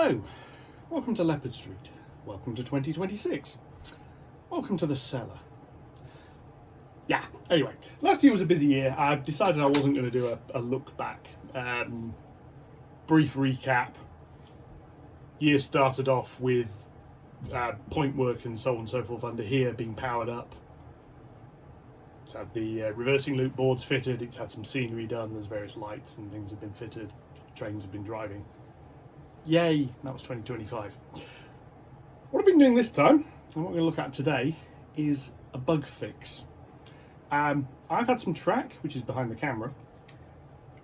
So, welcome to Leopard Street. Welcome to 2026. Welcome to the cellar. Yeah, anyway, last year was a busy year. I decided I wasn't going to do a look back. Brief recap. Year started off with point work and so on and so forth under here being powered up. It's had the reversing loop boards fitted, it's had some scenery done, there's various lights and things have been fitted, trains have been driving. Yay, that was 2025. What I've been doing this time, and what we're going to look at today, is a bug fix. I've had some track, which is behind the camera,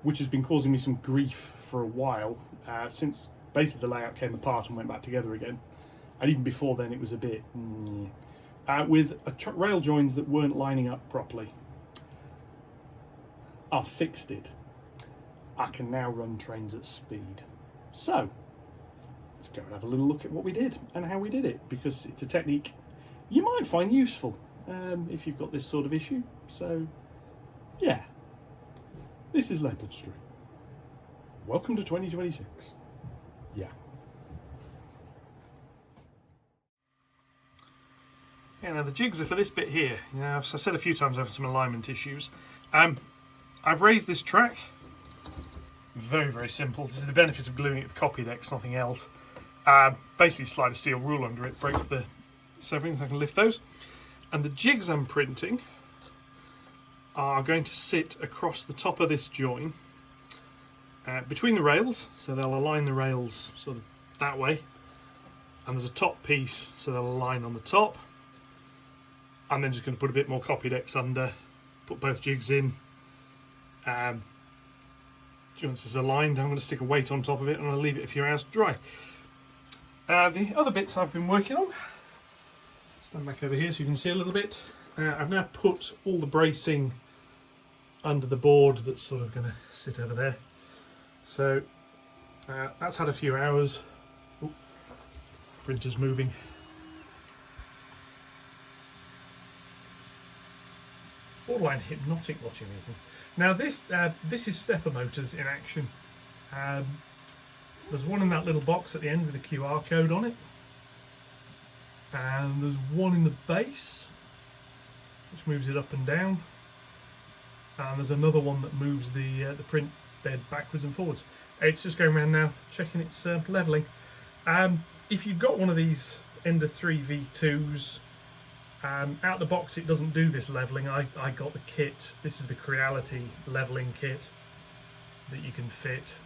which has been causing me some grief for a while, since basically the layout came apart and went back together again. And even before then it was a bit... with rail joins that weren't lining up properly. I've fixed it. I can now run trains at speed. So, let's go and have a little look at what we did and how we did it, because it's a technique you might find useful if you've got this sort of issue. So, yeah, this is Leopard Street. Welcome to 2026. Yeah. Yeah, now the jigs are for this bit here. You know, as I've said a few times, I have some alignment issues. I've raised this track. Very, very simple. This is the benefit of gluing it with copy decks, nothing else. Basically slide a steel rule under it, breaks the severing, so I can lift those. And the jigs I'm printing are going to sit across the top of this join, between the rails, so they'll align the rails sort of that way. And there's a top piece, so they'll align on the top. I'm then just going to put a bit more copy decks under, put both jigs in. Once it's aligned, I'm going to stick a weight on top of it and I'll leave it a few hours to dry. The other bits I've been working on, stand back over here so you can see a little bit. I've now put all the bracing under the board that's sort of going to sit over there. So that's had a few hours. Ooh, printer's moving. Borderline hypnotic watching these things. Now this is stepper motors in action. There's one in that little box at the end with a QR code on it, and there's one in the base which moves it up and down, and there's another one that moves the print bed backwards and forwards. It's just going around now checking its levelling. If you've got one of these Ender 3 V2s, out the box it doesn't do this levelling. I got the kit. This is the Creality levelling kit that you can fit.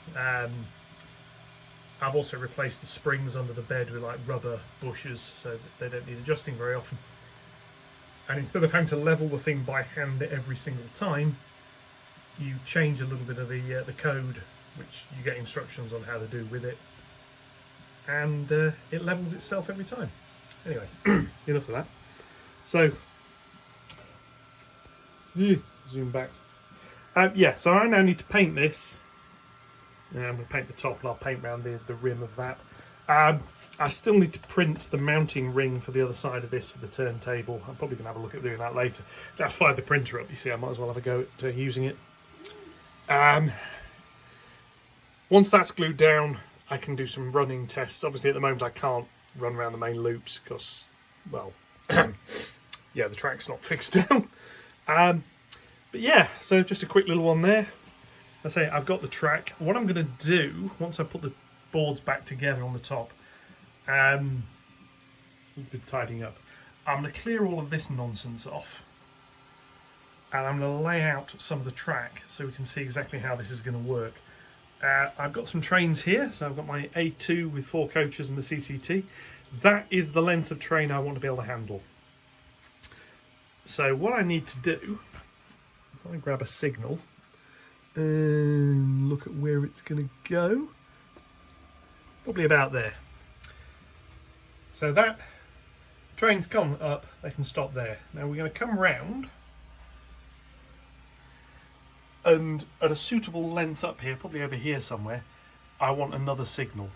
I've also replaced the springs under the bed with like rubber bushes so that they don't need adjusting very often. And instead of having to level the thing by hand every single time, you change a little bit of the code, which you get instructions on how to do with it, and it levels itself every time. Anyway, enough of that. So, zoom back. Yeah, so I now need to paint this. I'm going to paint the top and I'll paint around the rim of that. I still need to print the mounting ring for the other side of this for the turntable. I'm probably going to have a look at doing that later. So I've fired the printer up, you see, I might as well have a go at using it. Once that's glued down, I can do some running tests. Obviously at the moment I can't run around the main loops because, well... yeah, the track's not fixed down. But yeah, so just a quick little one there. I say I've got the track. What I'm going to do, once I put the boards back together on the top, a bit tidying up, I'm going to clear all of this nonsense off. And I'm going to lay out some of the track so we can see exactly how this is going to work. I've got some trains here, so I've got my A2 with 4 coaches and the CCT. That is the length of train I want to be able to handle. So what I need to do, if I grab a signal and look at where it's going to go, probably about there. So that train's come up, they can stop there. Now we're going to come round, and at a suitable length up here, probably over here somewhere, I want another signal.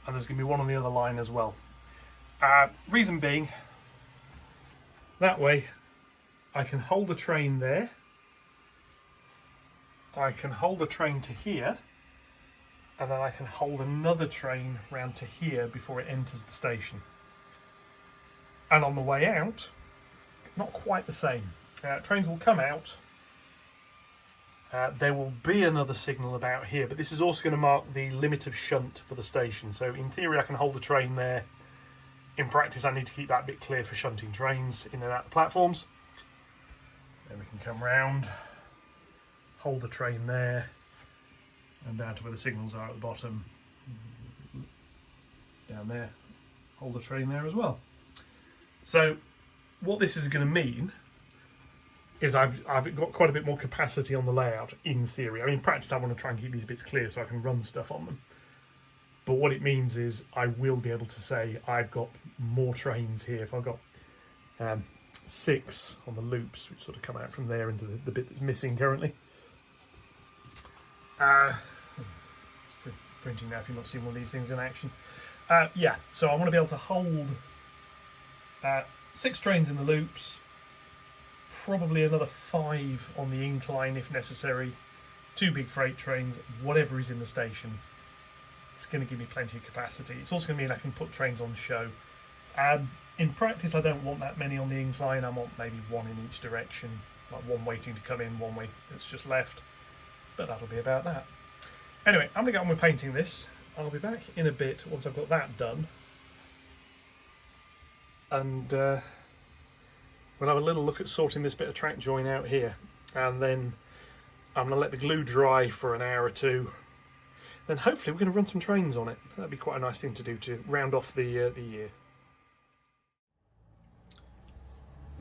And there's going to be one on the other line as well. Reason being, that way I can hold the train there, I can hold the train to here, and then I can hold another train round to here before it enters the station. And on the way out, not quite the same. Trains will come out. There will be another signal about here, but this is also going to mark the limit of shunt for the station. So in theory I can hold the train there. In practice I need to keep that bit clear for shunting trains in and out the platforms. Then we can come round, hold the train there, and down to where the signals are at the bottom. Down there, hold the train there as well. So what this is going to mean is I've got quite a bit more capacity on the layout, in theory. I mean, in practice I want to try and keep these bits clear so I can run stuff on them. But what it means is I will be able to say I've got more trains here. If I've got 6 on the loops, which sort of come out from there into the bit that's missing currently. It's printing now if you've not seen one of these things in action. Yeah, so I want to be able to hold 6 trains in the loops, probably another 5 on the incline if necessary, 2 big freight trains, whatever is in the station. It's going to give me plenty of capacity. It's also going to mean I can put trains on show. In practice I don't want that many on the incline. I want maybe 1 in each direction, like 1 waiting to come in, 1 way that's just left. But that'll be about that. Anyway, I'm going to get on with painting this. I'll be back in a bit once I've got that done. And we'll have a little look at sorting this bit of track join out here. And then I'm going to let the glue dry for an hour or 2. Then hopefully we're going to run some trains on it. That'd be quite a nice thing to do to round off the year.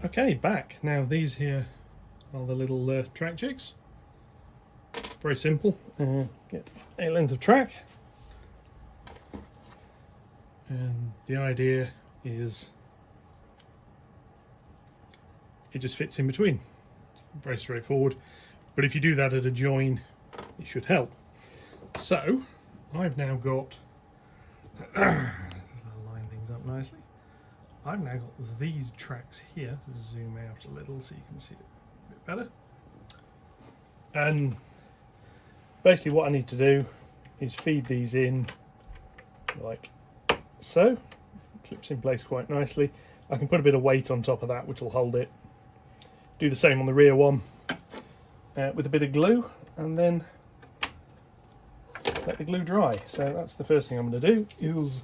Okay, back. Now these here are the little track jigs. Very simple. Get a length of track. And the idea is it just fits in between. Very straightforward. But if you do that at a join, it should help. So I've now got line things up nicely. I've now got these tracks here. Zoom out a little so you can see it a bit better. And basically what I need to do is feed these in like so. Clips in place quite nicely. I can put a bit of weight on top of that which will hold it. Do the same on the rear one with a bit of glue, and then let the glue dry. So that's the first thing I'm going to do, is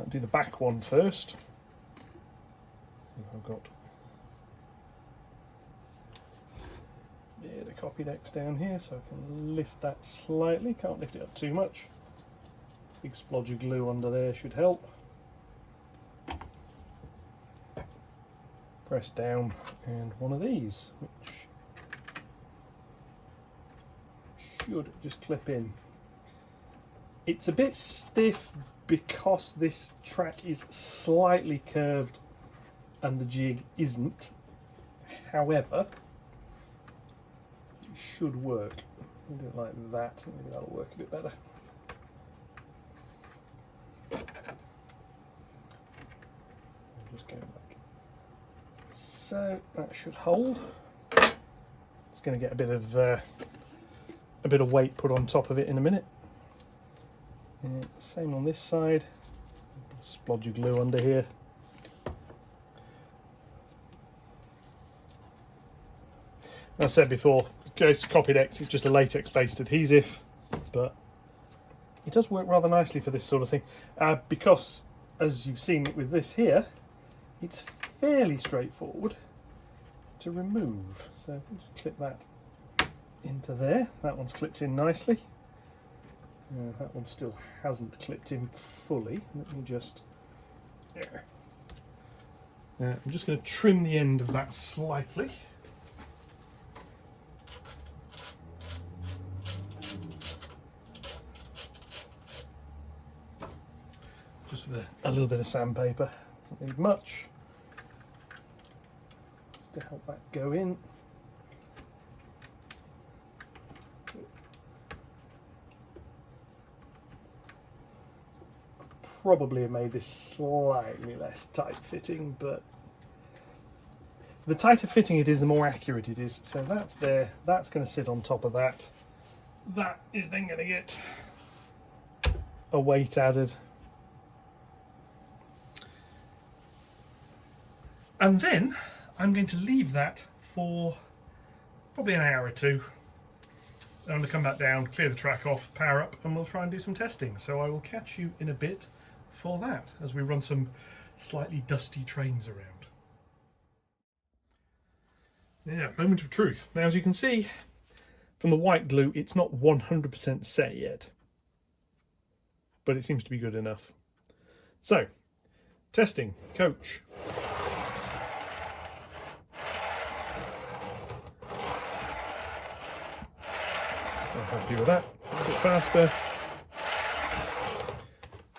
do the back one first. I've got the copy decks down here, so I can lift that slightly. Can't lift it up too much. Big splodge of glue under there should help. Press down, and one of these, which should just clip in. It's a bit stiff because this track is slightly curved and the jig isn't. However, it should work. I'll do it like that, maybe that'll work a bit better. I'll just go back. So that should hold. It's going to get a bit of weight put on top of it in a minute. And same on this side. Splodge of glue under here. As I said before, Ghost Copydex is just a latex-based adhesive, but it does work rather nicely for this sort of thing. Because, as you've seen with this here, it's fairly straightforward to remove. So we'll just clip that into there. That one's clipped in nicely. That one still hasn't clipped in fully. Let me just... I'm just going to trim the end of that slightly. Just with a little bit of sandpaper. Doesn't need much. Just to help that go in. Probably have made this slightly less tight fitting, but the tighter fitting it is, the more accurate it is. So that's there, that's going to sit on top of that. That is then going to get a weight added. And then I'm going to leave that for probably an hour or two. I'm going to come back down, clear the track off, power up, and we'll try and do some testing. So I will catch you in a bit for that, as we run some slightly dusty trains around. Yeah, moment of truth. Now, as you can see from the white glue, it's not 100% set yet, but it seems to be good enough. So, testing, coach. I'm happy with that. A bit faster.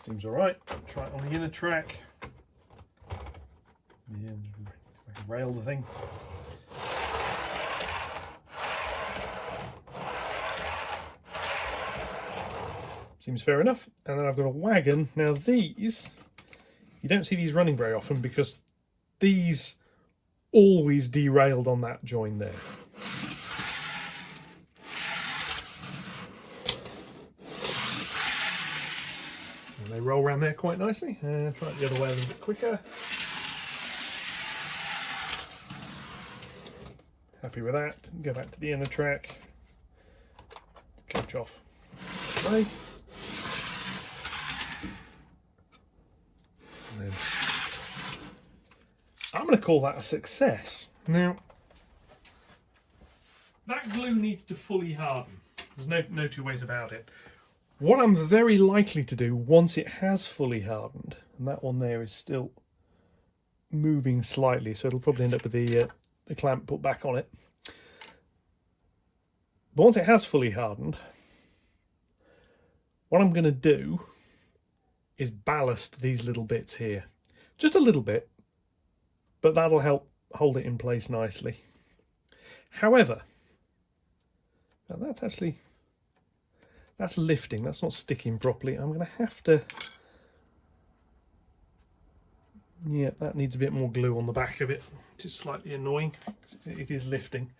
Seems alright. Try it on the inner track. Yeah, I can rail the thing. Seems fair enough. And then I've got a wagon. Now these, you don't see these running very often because these always derailed on that join there. And they roll around there quite nicely. Try it the other way a little bit quicker. Happy with that. Go back to the inner track. Coach off. Right. And then I'm going to call that a success. Now, that glue needs to fully harden. There's no two ways about it. What I'm very likely to do once it has fully hardened, and that one there is still moving slightly, so it'll probably end up with the clamp put back on it. But once it has fully hardened, what I'm going to do is ballast these little bits here. Just a little bit, but that'll help hold it in place nicely. However, now that's lifting, that's not sticking properly. I'm going to have to... Yeah, that needs a bit more glue on the back of it, which is slightly annoying, because it is lifting.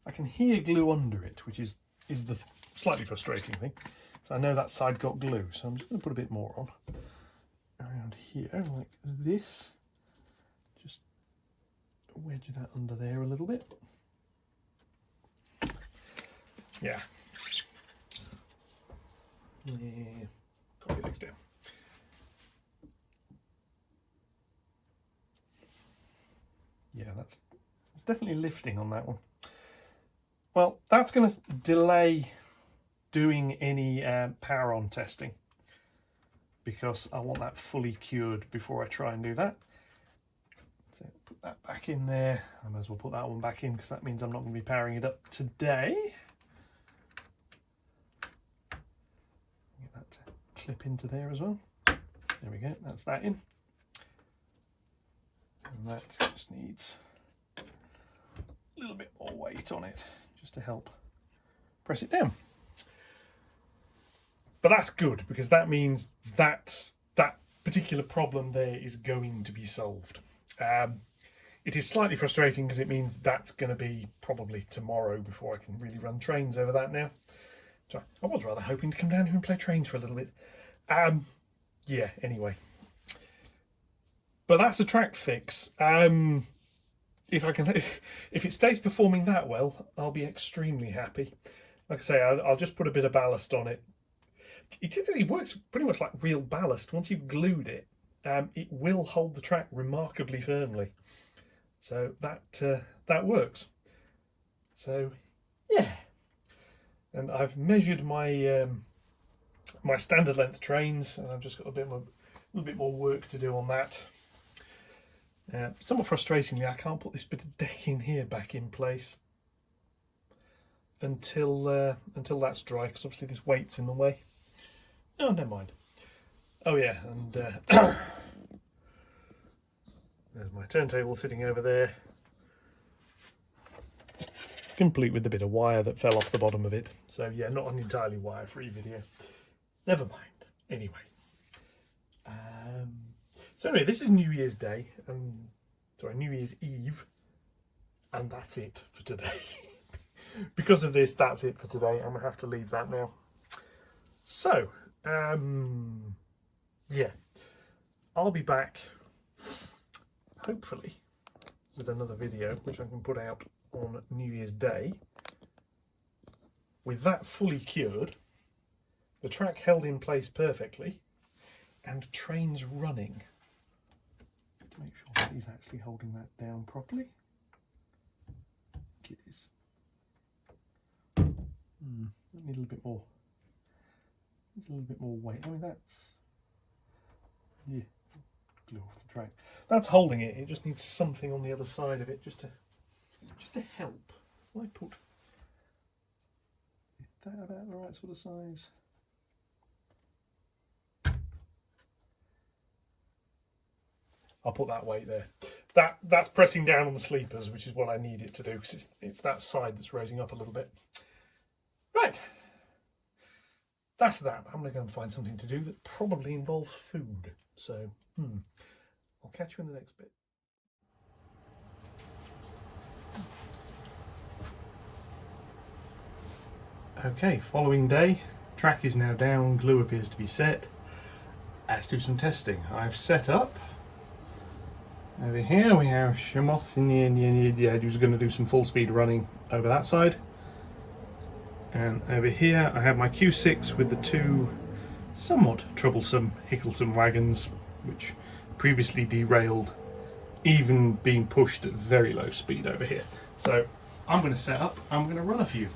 I can hear glue under it, which is the slightly frustrating thing. So I know that side got glue, so I'm just going to put a bit more on around here, like this. Just wedge that under there a little bit. Yeah. Yeah. Got your legs down. Yeah, it's definitely lifting on that one. Well, that's going to delay doing any power on testing because I want that fully cured before I try and do that. So put that back in there. I might as well put that one back in because that means I'm not going to be powering it up today. Get that to clip into there as well. There we go, that's that in. And that just needs a little bit more weight on it just to help press it down. But that's good because that means that particular problem there is going to be solved. It is slightly frustrating because it means that's going to be probably tomorrow before I can really run trains over that now. So I was rather hoping to come down here and play trains for a little bit. Yeah, anyway. But that's a track fix. If it stays performing that well, I'll be extremely happy. Like I say, I'll just put a bit of ballast on it. It typically works pretty much like real ballast. Once you've glued it, it will hold the track remarkably firmly. So that works. So yeah, and I've measured my my standard length trains, and I've just got a little bit more work to do on that. Somewhat frustratingly, I can't put this bit of decking here back in place until that's dry, because obviously this weight's in the way. Oh, never mind. Oh yeah, and there's my turntable sitting over there, complete with the bit of wire that fell off the bottom of it. So yeah, not an entirely wire-free video. Never mind. Anyway. So anyway, this is New Year's Day, New Year's Eve, and that's it for today. Because of this, that's it for today. I'm going to have to leave that now. So, yeah, I'll be back hopefully with another video which I can put out on New Year's Day. With that fully cured, the track held in place perfectly, and trains running. Make sure that he's actually holding that down properly. I think it is. Need a little bit more. Needs a little bit more weight. I mean, that's, yeah, blew off the track. That's holding it. It just needs something on the other side of it just to help. Will I put that about the right sort of size? I'll put that weight there. That's pressing down on the sleepers, which is what I need it to do, because it's that side that's raising up a little bit. Right. That's that. I'm going to go and find something to do that probably involves food. So, I'll catch you in the next bit. Okay, following day. Track is now down, glue appears to be set. Let's do some testing. I've set up. Over here we have Shamoth, who's going to do some full speed running over that side. And over here I have my Q6 with the two somewhat troublesome Hickleton wagons, which previously derailed, even being pushed at very low speed over here. So I'm going to set up, I'm going to run a few.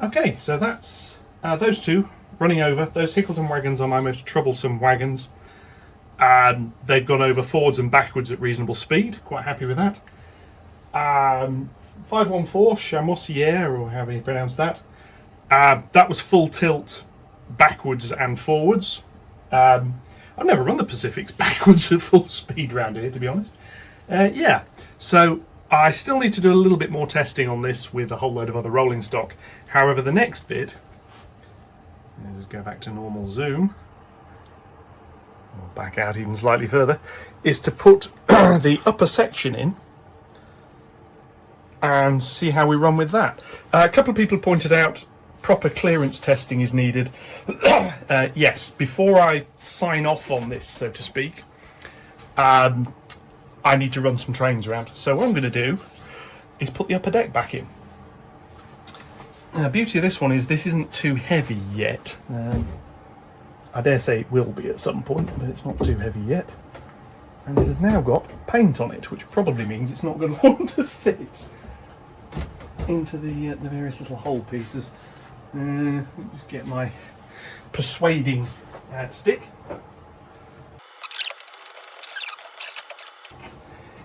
Okay, so that's those two running over. Those Hickleton wagons are my most troublesome wagons. They've gone over forwards and backwards at reasonable speed. Quite happy with that. 514 Chamossière, or however you pronounce that. That was full tilt backwards and forwards. I've never run the Pacifics backwards at full speed round here, to be honest. Yeah, so I still need to do a little bit more testing on this with a whole load of other rolling stock. However, the next bit, let's go back to normal zoom, or back out even slightly further, is to put the upper section in and see how we run with that. A couple of people pointed out proper clearance testing is needed. Yes, before I sign off on this, so to speak, I need to run some trains around. So what I'm going to do is put the upper deck back in. The beauty of this one is this isn't too heavy yet. I dare say it will be at some point, but it's not too heavy yet. And it has now got paint on it, which probably means it's not going to want to fit into the various little hole pieces. Just get my persuading stick.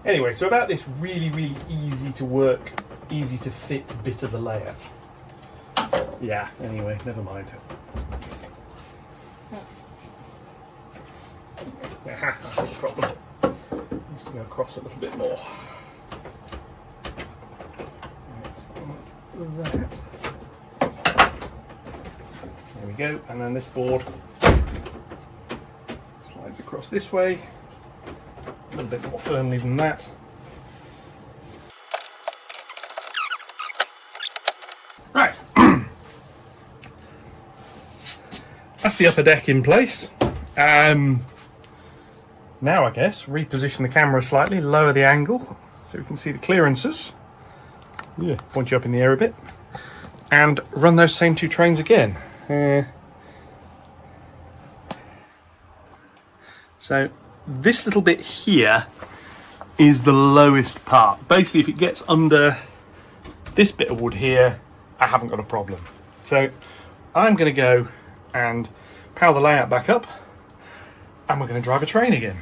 Anyway, so about this really easy to work, easy to fit bit of the layout. Yeah, anyway, never mind. Aha, that's the problem. Needs to go across a little bit more. Like that. There we go, and then this board slides across this way, a little bit more firmly than that. Right, that's the upper deck in place. Now I guess reposition the camera slightly, lower the angle so we can see the clearances. Yeah, point you up in the air a bit, and run those same two trains again. So this little bit here is the lowest part. Basically, if it gets under this bit of wood here, I haven't got a problem. So I'm going to go and power the layout back up, and we're going to drive a train again.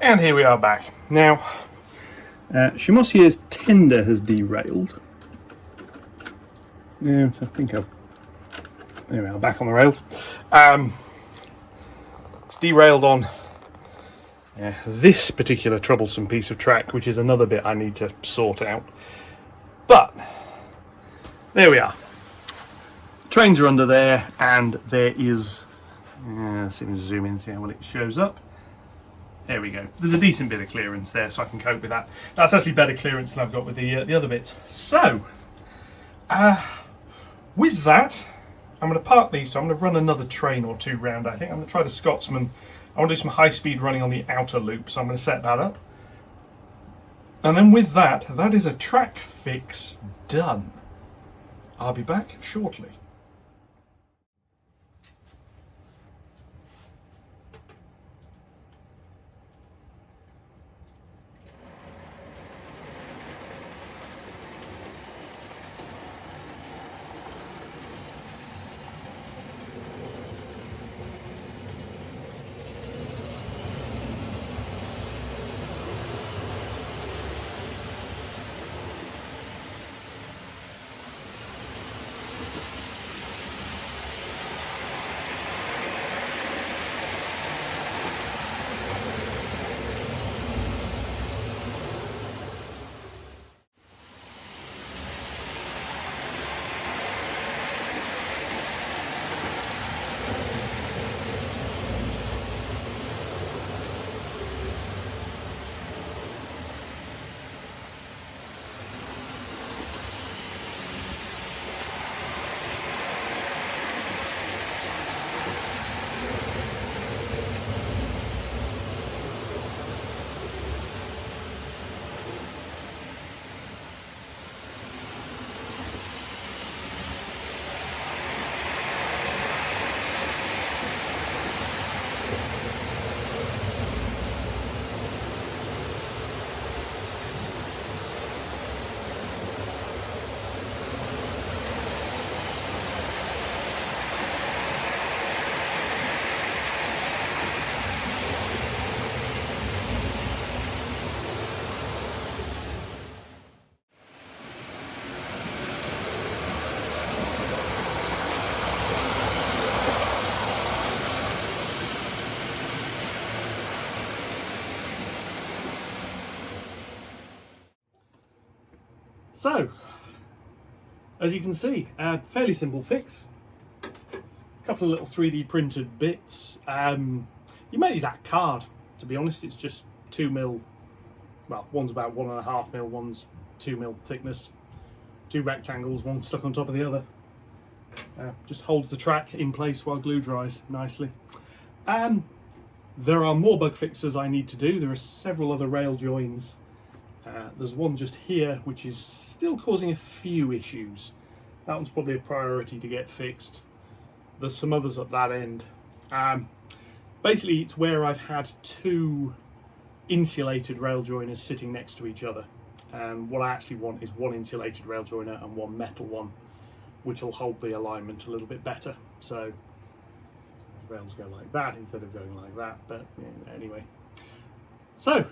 And here we are back. Now, Shimosier's tender has derailed. Yeah, I think I've... There we are, back on the rails. It's derailed on this particular troublesome piece of track, which is another bit I need to sort out. But, there we are. Trains are under there, and there is... let's see if we can zoom in and see how well it shows up. There we go. There's a decent bit of clearance there, so I can cope with that. That's actually better clearance than I've got with the other bits. So, with that, I'm going to park these. So I'm going to run another train or two round. I think I'm going to try the Scotsman. I want to do some high speed running on the outer loop, so I'm going to set that up. And then with that, that is a track fix done. I'll be back shortly. So, as you can see, a fairly simple fix. couple of little 3D printed bits. You make these at card. To be honest, it's just 2mm. Well, one's about 1.5mm, one's 2mm thickness. 2 rectangles, one stuck on top of the other. Just holds the track in place while glue dries nicely. There are more bug fixes I need to do. There are several other rail joins. There's one just here which is still causing a few issues. That one's probably a priority to get fixed. There's some others at that end. Basically, it's where I've had 2 insulated rail joiners sitting next to each other. And what I actually want is 1 insulated rail joiner and 1 metal one, which will hold the alignment a little bit better. So rails go like that instead of going like that, but yeah, anyway. So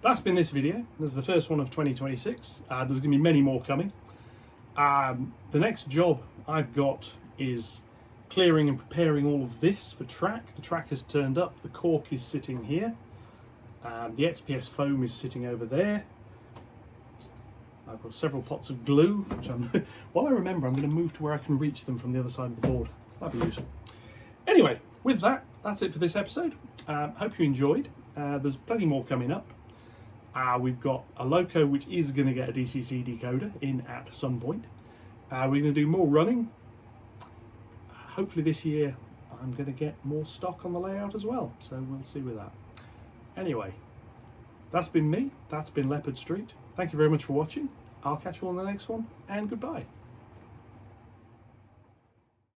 that's been this video. This is the first one of 2026. There's going to be many more coming. The next job I've got is clearing and preparing all of this for track. The track has turned up, the cork is sitting here, the XPS foam is sitting over there. I've got several pots of glue, which while I remember, I'm going to move to where I can reach them from the other side of the board. That'd be useful. Anyway, with that, that's it for this episode. Hope you enjoyed. There's plenty more coming up. We've got a loco which is going to get a DCC decoder in at some point. We're going to do more running. Hopefully this year I'm going to get more stock on the layout as well, so we'll see with that. Anyway, that's been me. That's been Leopard Street. Thank you very much for watching. I'll catch you on the next one, and goodbye.